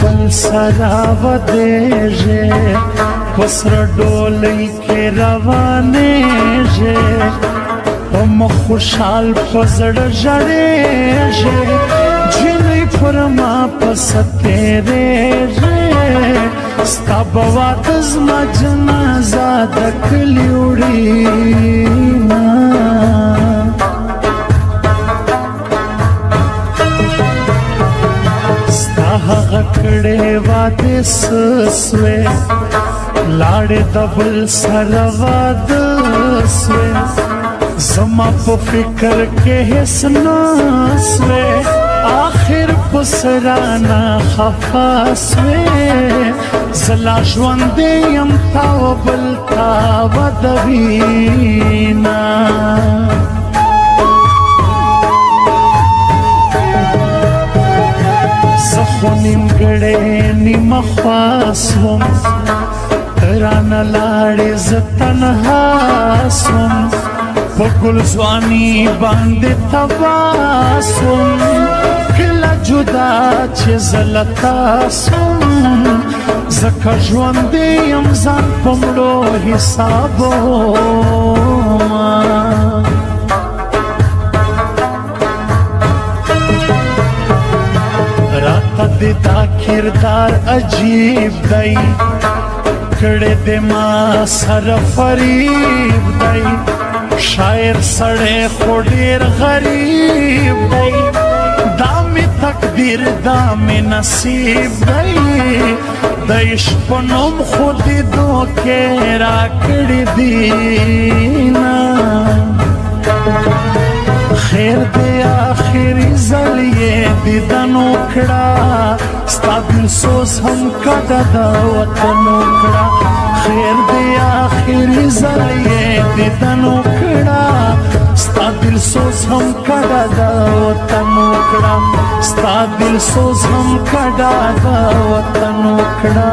بل سرا ودیږي وسر ډولۍ کې روانېږي په مخ خوشحال په زړه ژړېږي جینۍ پر ما پسه تېرېږي ستا به واده زما جنازه د کلي وړينه ستا هغه کړې وعدې څه سوې لاړې د بل سره واده سوې زما په فکر کې هیڅ نه سوې آخر په سرانه خفه سوې زه لا ژوندی یم تا و بل تا ودوینه زه خو نیمګړی نیمه خوا سوم ته رانه لاړې زه تنها سوم په ګل ځواني باندې تباه سوم کله جدا چې زه له تا سوم ځکه ژوندی یم ځان په مړو حسابومه راته د دا کردار عجیب دی کړی د ما سره فریب دی شاعر سړی خو ډېر غریب دی دا مې تقدیر دا مې نصیب دی د عشق په نوم خو دې دوکې راکړې دینه خیر دی آخری ځل یې دیدن وکړه ستا دلسوز هم کډه د وطن وکړه خیر دی آخری ځل یې دیدن وکړه ستا دلسوز هم کډه د وطن وکړه ستا دلسوز هم کډه د وطن وکړه